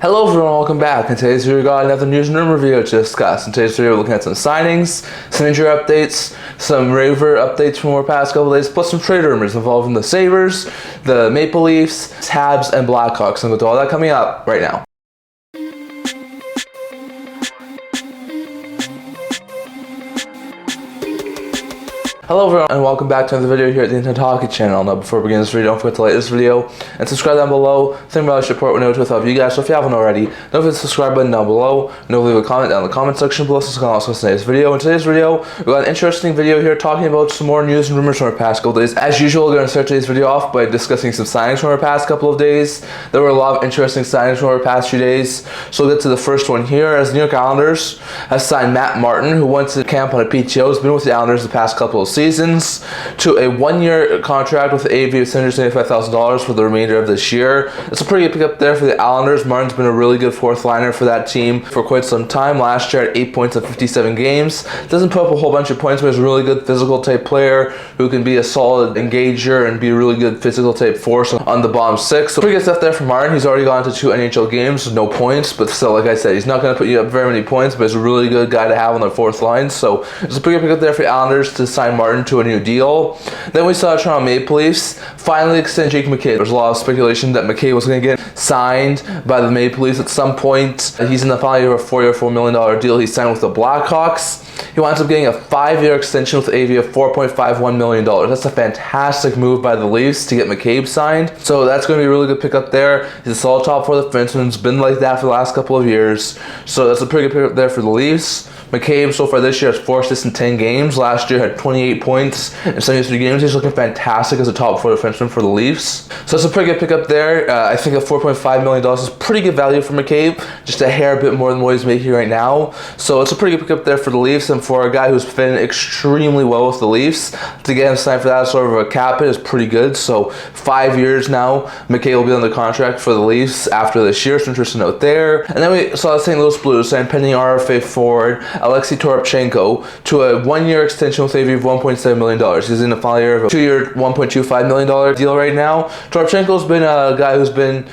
Hello everyone, welcome back. In today's video we got another news and rumor video to discuss. In today's video we're looking at some signings, some injury updates, some waiver updates from our past couple days, plus some trade rumors involving the Sabres, the Maple Leafs, Habs, and Blackhawks. And with all that coming up right now. Hello everyone and welcome back to another video here at the Internet Hockey channel. Now before we begin this video, don't forget to like this video and subscribe down below. Think about support with notes to help you guys, so if you haven't already, don't forget the subscribe button down below. Don't leave a comment down in the comment section below, so also today's video. In today's video, we got an interesting video here talking about some more news and rumors from our past couple days. As usual, we're going to start today's video off by discussing some signings from our past couple of days. There were a lot of interesting signings from our past few days, so we'll get to the first one here, as New York Islanders has signed Matt Martin, who went to camp on a PTO, has been with the Islanders the past couple of seasons, to a one-year contract with AAV of $775,000 for the remainder of this year. It's a pretty good pickup there for the Islanders. Martin's been a really good fourth liner for that team for quite some time. Last year at 8 points in 57 games. Doesn't put up a whole bunch of points, but he's a really good physical type player who can be a solid engager and be a really good physical type force on the bottom six. So pretty good stuff there for Martin. He's already gone to 2 NHL games, no points, but still, like I said, he's not going to put you up very many points, but he's a really good guy to have on their fourth line. So it's a pretty good pickup there for the Islanders to sign Martin to a new deal. Then we saw Toronto Maple Leafs finally extend Jake McCabe. There's a lot of speculation that McCabe was going to get signed by the Maple Leafs at some point. He's in the final year of a 4-year, $4 million deal. He signed with the Blackhawks. He winds up getting a 5-year extension with AV of $4.51 million. That's a fantastic move by the Leafs to get McCabe signed. So that's going to be a really good pickup there. He's a solid top for the defenseman. It's been like that for the last couple of years. So that's a pretty good pickup there for the Leafs. McCabe so far this year has 4 assists in 10 games. Last year had 28 points in 73 games. He's looking fantastic as a top 4 defenseman for the Leafs. So it's a pretty good pickup there. I think a $4.5 million is pretty good value for McCabe. Just a hair bit more than what he's making right now. So it's a pretty good pickup there for the Leafs, and for a guy who's fitting extremely well with the Leafs, to get him signed for that sort of a cap hit is pretty good. So 5 years now, McCabe will be on the contract for the Leafs after this year. So interesting note there. And then we saw the St. Louis Blues sign pending RFA forward Alexei Toropchenko to a 1-year extension with AV of $1.7 million. He's in the final year of a 2-year, $1.25 million deal right now. Toropchenko's been a guy who's been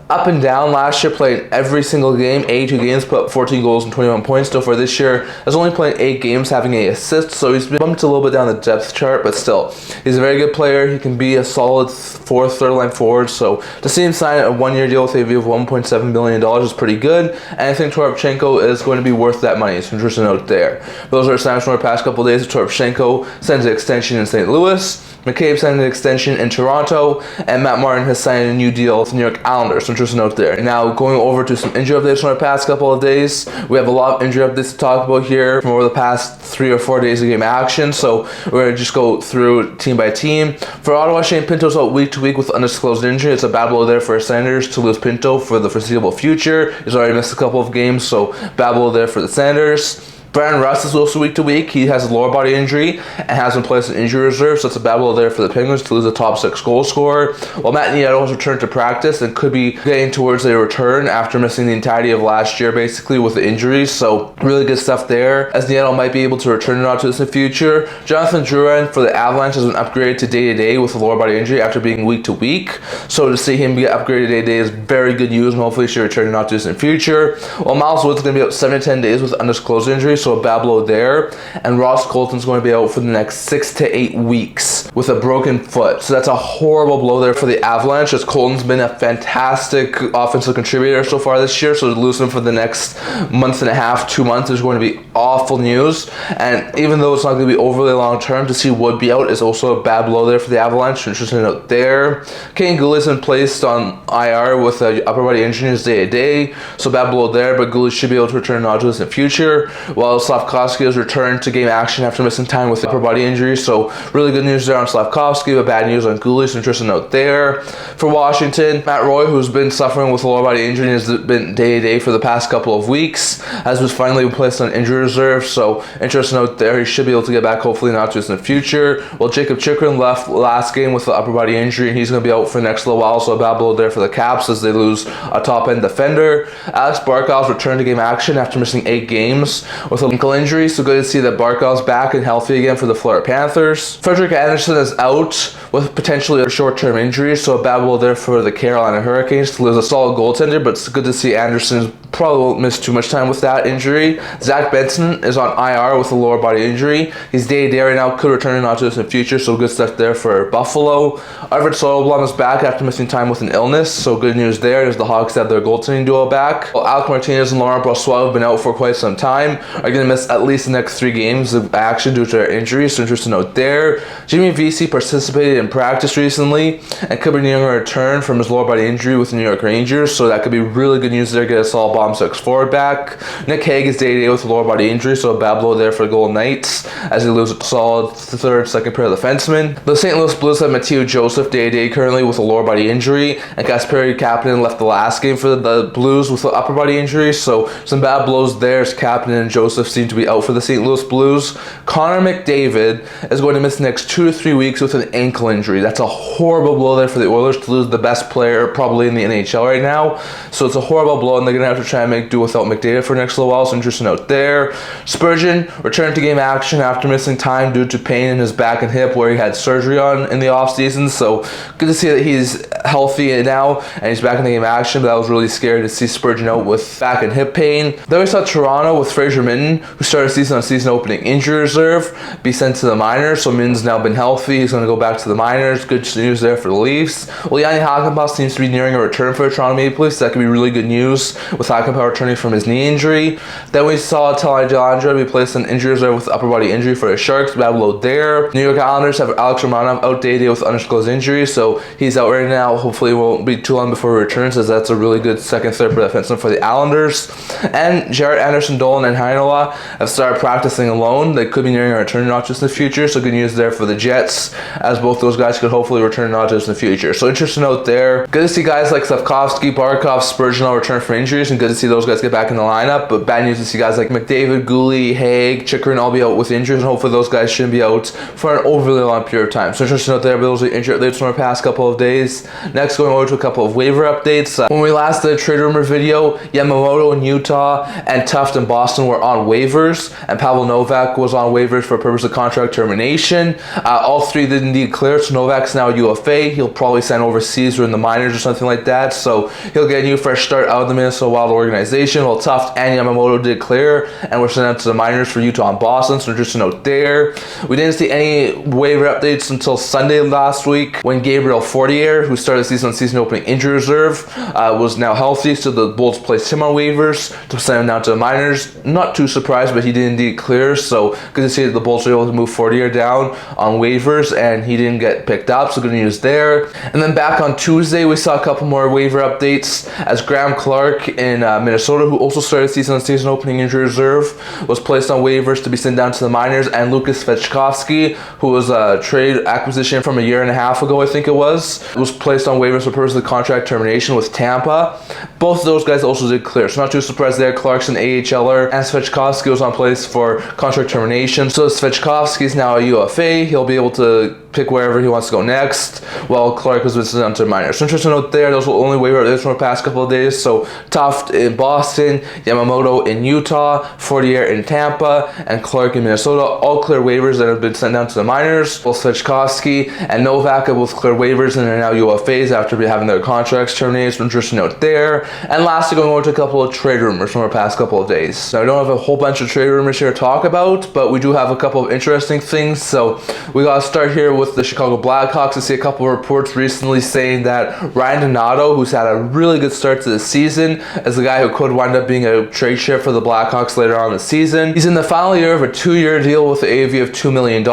up and down. Last year played every single game, 82 games, put up 14 goals and 21 points. So for this year, has only played 8 games, having 8 assists. So he's been bumped a little bit down the depth chart, but still, he's a very good player. He can be a solid fourth, third line forward. So to see him sign a 1-year deal with AV of $1.7 million is pretty good. And I think Toropchenko is going to be worth that money. It's an interesting note there. Those are signs from our past couple of days. Toropchenko signs an extension in St. Louis. McCabe signed an extension in Toronto, and Matt Martin has signed a new deal with the New York Islanders. So interesting note there. Now going over to some injury updates from our past couple of days. We have a lot of injury updates to talk about here from over the past 3 or 4 days of game action. So we're going to just go through team by team. For Ottawa, Shane Pinto's out week to week with undisclosed injury. It's a bad blow there for Sanders to lose Pinto for the foreseeable future. He's already missed a couple of games, so bad blow there for the Sanders. Brandon Russ is also week to week. He has a lower body injury and has been placed in injury reserve, so it's a bad blow there for the Penguins to lose a top 6 goal scorer. While Matt Nieto has returned to practice and could be getting towards a return after missing the entirety of last year, basically, with the injuries. So really good stuff there, as Nieto might be able to return not to this in the future. Jonathan Drouin for the Avalanche has been upgraded to day-to-day with a lower body injury after being week to week. So to see him get upgraded day-to-day is very good news, and hopefully he should return not to this in the future. While Miles Wood's going to be out 7 to 10 days with undisclosed injury, so a bad blow there. And Ross Colton's going to be out for the next 6 to 8 weeks with a broken foot. So that's a horrible blow there for the Avalanche, as Colton's been a fantastic offensive contributor so far this year. So to lose him for the next month and a half, 2 months is going to be awful news. And even though it's not going to be overly long term, to see Wood be out is also a bad blow there for the Avalanche. Interesting note there. Kane Goulet's been placed on IR with a upper body injury day to day. So bad blow there, but Goulet should be able to return not to this in the future. While Slavkovsky has returned to game action after missing time with upper body injury. So really good news there on Slavkovsky, but bad news on Goulet. So interesting note there. For Washington, Matt Roy, who's been suffering with a lower body injury and has been day-to-day for the past couple of weeks, has been finally placed on injury reserve. So interesting note there. He should be able to get back, hopefully not just in the future. Well, Jacob Chikrin left last game with the upper body injury, and he's going to be out for the next little while. So a bad blow there for the Caps as they lose a top-end defender. Alex Barkov's returned to game action after missing 8 games with an ankle injury, so good to see that Barkov's back and healthy again for the Florida Panthers. Frederik Andersen is out with potentially a short-term injury, so a bad blow there for the Carolina Hurricanes to lose a solid goaltender, but it's good to see Andersen probably won't miss too much time with that injury. Zach Benson is on IR with a lower body injury. He's day-to-day right now, could return not to us in the future, so good stuff there for Buffalo. Arvid Soderblom is back after missing time with an illness, so good news there as the Hawks have their goaltending duo back. Well, Alec Martinez and Laurent Brossoit have been out for quite some time, are going to miss at least the next 3 games of action due to their injuries, so interesting to note there. Jimmy Vesey participated in practice recently and could be nearing a return from his lower body injury with the New York Rangers, so that could be really good news there, get a solid bottom 6 forward back. Nick Hague is day-to-day with a lower body injury, so a bad blow there for the Golden Knights as he loses a solid third, second pair of defensemen. The St. Louis Blues have Mathieu Joseph day-to-day currently with a lower body injury, and Kasperi Kapanen left the last game for the Blues with an upper body injury, so some bad blows there as Kapanen and Joseph seem to be out for the St. Louis Blues. Connor McDavid is going to miss the next 2 to 3 weeks with an ankle injury. That's a horrible blow there for the Oilers to lose the best player probably in the NHL right now, so it's a horrible blow, and they're going to have to try and make do without McDavid for the next little while, so interesting note there. Spurgeon returned to game action after missing time due to pain in his back and hip where he had surgery on in the offseason, so good to see that he's healthy now and he's back in the game action, but I was really scared to see Spurgeon out with back and hip pain. Then we saw Toronto with Fraser Minten, who started the season on season opening injury reserve, be sent to the minors, so Minten's now been healthy, he's going to go back to the minors. Good news there for the Leafs. Well, Yanni seems to be nearing a return for the Toronto Maple Leafs, so that could be really good news with Hakanpää returning from his knee injury. Then we saw Talon Dellandre be placed on injury reserve with upper body injury for the Sharks, bad blow there. New York Islanders have Alex Romanov out day-to-day with undisclosed injury, so he's out right now. Hopefully it won't be too long before he returns, as that's a really good second, third defenseman for the Islanders. And Jarrett Anderson, Dolan, and Heinola have started practicing alone. They could be nearing a return not just in the future, so good news there for the Jets, as both those guys could hopefully return not just in the future. So interesting note there. Good to see guys like Slavkovsky, Barkov, Spurgeon all return from injuries, and good to see those guys get back in the lineup, but bad news to see guys like McDavid, Gourde, Hague, Chikrin all be out with injuries, and hopefully those guys shouldn't be out for an overly long period of time. So interesting note there, but those are the injury updates from our past couple of days. Next, going over to a couple of waiver updates. When we last did a trade rumor video, Yamamoto in Utah and Tuft in Boston were on waivers, and Pavel Novak was on waivers for purpose of contract termination. All 3 did indeed clear, so Novak's now UFA. He'll probably sign overseas or in the minors or something like that, so he'll get a new fresh start out of the Minnesota Wild organization. While Tuft and Yamamoto did clear and were sent out to the minors for Utah and Boston, so just a note there. We didn't see any waiver updates until Sunday last week when Gabriel Fortier, who started the season on season opening injury reserve, was now healthy, so the Bulls placed him on waivers to send him down to the minors. Not too surprised, but he did indeed clear, so good to see that the Bulls were able to move Fortier down on waivers and he didn't get picked up, so good news there. And then back on Tuesday, we saw a couple more waiver updates as Graham Clark in Minnesota, who also started the season on season opening injury reserve, was placed on waivers to be sent down to the minors, and Lucas Svechkovsky, who was a trade acquisition from a year and a half ago, I think it was placed on waivers for purpose of contract termination with Tampa. Both of those guys also did clear, so not too surprised there. Clarkson AHLer and Svechkovsky was on place for contract termination, so Svechkovsky is now a UFA. He'll be able to pick wherever he wants to go next, while Clark was visited onto minors. So interesting note there, those were only waiver updates from the past couple of days. So Tuft in Boston, Yamamoto in Utah, Fortier in Tampa, and Clark in Minnesota, all clear waivers that have been sent down to the minors. While Svechkovsky and Novak have both cleared waivers and are now UFAs after having their contracts terminated. So interesting note there. And lastly, going over to a couple of trade rumors from our past couple of days. Now, I don't have a whole bunch of trade rumors here to talk about, but we do have a couple of interesting things. So we got to start here with the Chicago Blackhawks. I see a couple of reports recently saying that Ryan Donato, who's had a really good start to the season, is the guy who could wind up being a trade chip for the Blackhawks later on in the season. He's in the final year of a 2-year deal with the AAV of $2 million.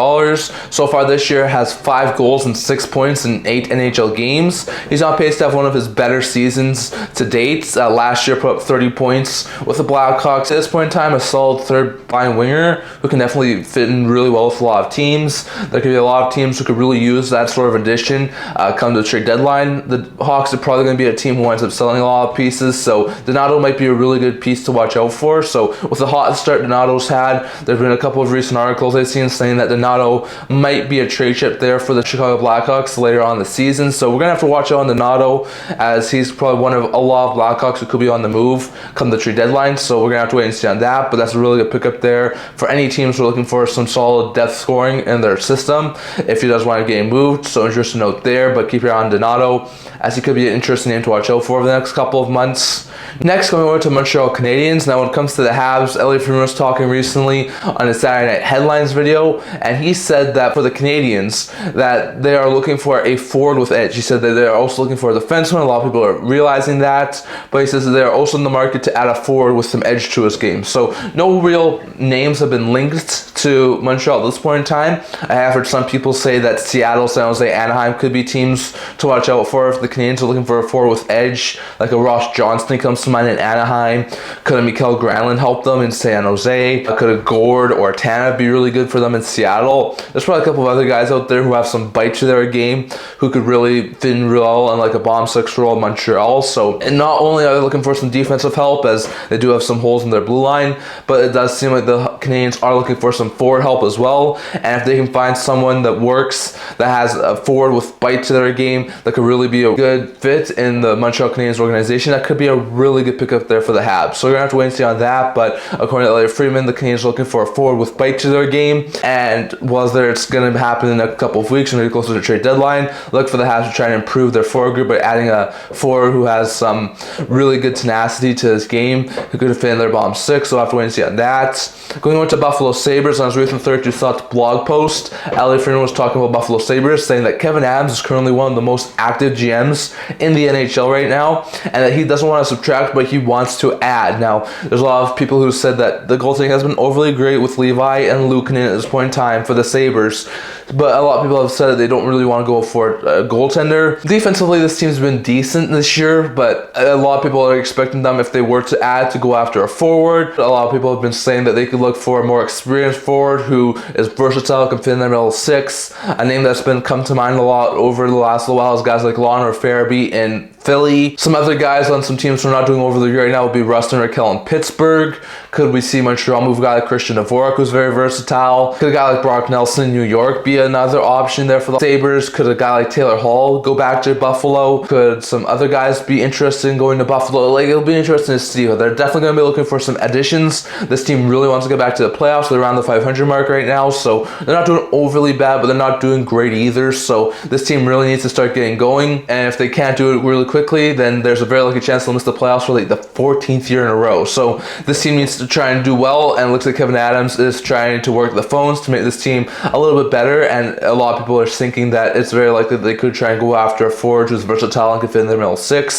So far this year has 5 goals and 6 points in 8 NHL games. He's on pace to have one of his better seasons to date. Last year put up 30 points with the Blackhawks. At this point in time, a solid third line winger who can definitely fit in really well with a lot of teams. There could be a lot of teams who could really use that sort of addition come to the trade deadline. The Hawks are probably going to be a team who winds up selling a lot of pieces, so Donato might be a really good piece to watch out for. So with the hot start Donato's had, there have been a couple of recent articles I've seen saying that Donato might be a trade chip there for the Chicago Blackhawks later on in the season. So we're going to have to watch out on Donato, as he's probably one of a lot of Chicago Blackhawks who could be on the move come the trade deadline, so we're going to have to wait and see on that. But that's a really good pickup there for any teams who are looking for some solid depth scoring in their system if he does want to get moved. So interesting note there, but keep your eye on Donato, as he could be an interesting name to watch out for over the next couple of months. Next, going over to Montreal Canadiens. Now, when it comes to the Habs, Frederik was talking recently on his Saturday Night Headlines video, and he said that for the Canadiens, that they are looking for a forward with edge. He said that they are also looking for a defenseman. A lot of people are realizing that, but he says that they are also in the market to add a forward with some edge to his game. So, no real names have been linked to Montreal at this point in time. I have heard some people say that Seattle, San Jose, Anaheim could be teams to watch out for if the Canadiens are looking for a forward with edge, like a Ross Johnston comes to mind in Anaheim. Could a Mikael Granlund help them in San Jose? Could a Gourde or Tanev be really good for them in Seattle? There's probably a couple of other guys out there who have some bite to their game who could really fit in real well on like a bomb six role in Montreal. So, and not only are they looking for some defensive help, as they do have some holes in their blue line, but it does seem like the Canadiens are looking for some forward help as well. And if they can find someone that works, that has a forward with bite to their game, that could really be a good fit in the Montreal Canadiens organization, that could be a really good pickup there for the Habs. So we're going to have to wait and see on that. But according to Larry Freeman, the Canadiens are looking for a forward with bite to their game. And whether it's going to happen in the next couple of weeks or maybe closer to the trade deadline, look for the Habs to try and improve their forward group by adding a forward who has some really good tenacity to his game, who could fit in their bottom six. So we'll have to wait and see on that. Going on to Buffalo Sabres, on his recent Thursday Thoughts blog post, Larry Freeman was talking about Buffalo Sabres, saying that Kevyn Adams is currently one of the most active GMs in the NHL right now, and that he doesn't want to subtract, but he wants to add. Now, there's a lot of people who said that the goaltending has been overly great with Levi and Luukkonen at this point in time for the Sabres, but a lot of people have said that they don't really want to go for a goaltender. Defensively, this team's been decent this year, but a lot of people are expecting them, if they were to add, to go after a forward. A lot of people have been saying that they could look for a more experienced forward who is versatile, can fit in their middle six. A name that's been come to mind a lot over the last little while is guys like Lon or Farabee in Philly. Some other guys on some teams who are not doing overly great right now would be Rustin Raquel in Pittsburgh. Could we see Montreal move a guy like Christian Dvorak, who's very versatile? Could a guy like Brock Nelson in New York be another option there for the Sabres? Could a guy like Taylor Hall go back to Buffalo? Could some other guys be interested in going to Buffalo? Like, it'll be interesting to see. They're definitely going to be looking for some additions. This team really wants to get back to the playoffs. They're around the 500 mark right now, so they're not doing overly bad, but they're not doing great either. So this team really needs to start getting going, and if they can't do it really quickly, then there's a very lucky chance they'll miss the playoffs for like the 14th year in a row. So this team needs to try and do well, and it looks like Kevyn Adams is trying to work the phones to make this team a little bit better, and a lot of people are thinking that it's very likely that they could try and go after a forward who's versatile and can fit in their middle six.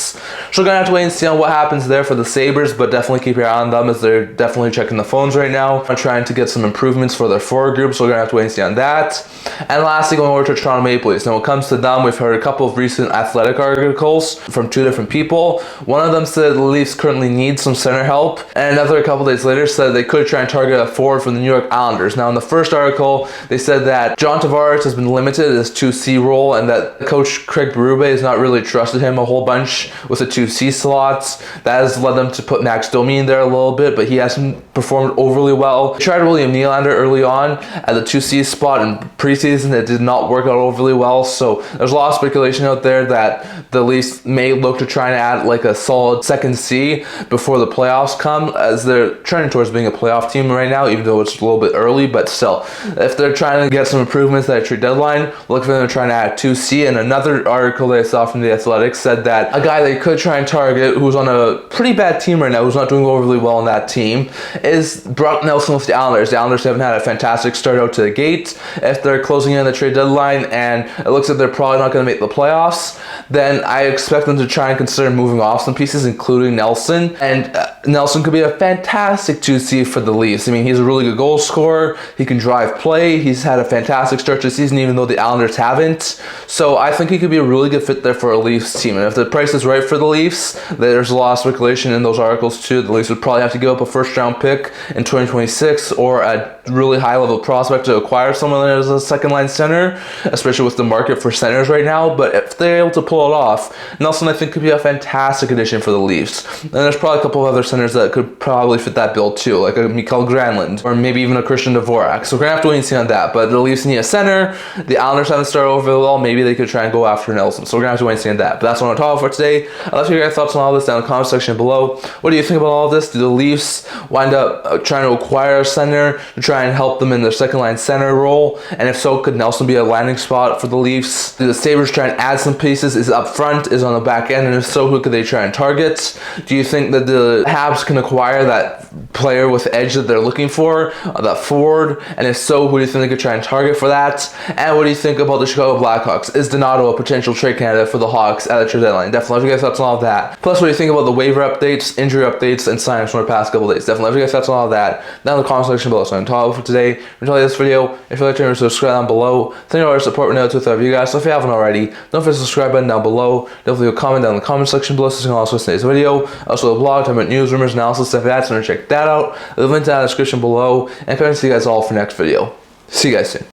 So we're going to have to wait and see on what happens there for the Sabres, but definitely keep your eye on them, as they're definitely checking the phones right now and trying to get some improvements for their forward group. So we're going to have to wait and see on that. And lastly, going over to Toronto Maple Leafs. Now, when it comes to them, we've heard a couple of recent Athletic articles from two different people. One of them said the Leafs currently need some center help, and another a couple days later said they could try and target a forward from the New York Islanders. Now, in the first article, they said that John Tavares has been limited in his 2C role, and that coach Craig Berube has not really trusted him a whole bunch with the 2C slots. That has led them to put Max Domi in there a little bit, but he hasn't performed overly well. They tried William Nylander early on at the 2C spot in preseason. It did not work out overly well, so there's a lot of speculation out there that the Leafs may look to try and add like a solid second C before the playoffs come, as they're trending towards being a playoff team right now, even though it's a little bit early. But still, if they're trying to get some improvements at a trade deadline, look for them to try and add 2C. And another article that I saw from the Athletic said that a guy they could try and target, who's on a pretty bad team right now, who's not doing overly well on that team, is Brock Nelson with the Islanders. The Islanders haven't had a fantastic start out to the gate. If they're closing in the trade deadline and it looks like they're probably not going to make the playoffs, then I expect them to try and consider moving off some pieces, including Nelson. And Nelson could be a fantastic 2C for the Leafs. I mean, he's a really good goal scorer. He can drive play. He's had a fantastic start to the season, even though the Islanders haven't. So I think he could be a really good fit there for a Leafs team. And if the price is right for the Leafs, there's a lot of speculation in those articles too. The Leafs would probably have to give up a first-round pick in 2026 or a really high-level prospect to acquire someone as a second-line center, especially with the market for centers right now. But if they're able to pull it off, Nelson, I think, could be a fantastic addition for the Leafs. And there's probably a couple of other centers that could probably fit that bill too, like a Mikael Granlund or maybe even a Christian Dvorak. So we're gonna have to wait and see on that. But the Leafs need a center. The Islanders haven't started over the wall. Maybe they could try and go after Nelson. So we're gonna have to wait and see on that. But that's what I'm talking for today. I'd love to hear your thoughts on all this down in the comment section below. What do you think about all this? Do the Leafs wind up trying to acquire a center to try and help them in their second line center role? And if so, could Nelson be a landing spot for the Leafs? Do the Sabres try and add some pieces? Is it up front? Is it on the back end? And if so, who could they try and target? Do you think that the Habs can acquire that player with edge that they're looking for, that forward? And if so, who do you think they could try and target for that? And what do you think about the Chicago Blackhawks? Is Donato a potential trade candidate for the Hawks at the trade deadline? Definitely love your guys' thoughts on all of that. Plus, what do you think about the waiver updates, injury updates, and sign-ups from the past couple days? Definitely love your guys' thoughts on all of that down in the comment section below. So I'm talking for today. Enjoy this video. If you'd like to subscribe down below. Thank you for your support. We know it's with you guys. So if you haven't already, don't forget to subscribe button down below. Definitely leave a comment down in the comment section below so you can also see today's video. Also, the blog, talking about news, rumors, analysis, stuff like that. So check that out. The link down in the description below. And I can see you guys all for next video. See you guys soon.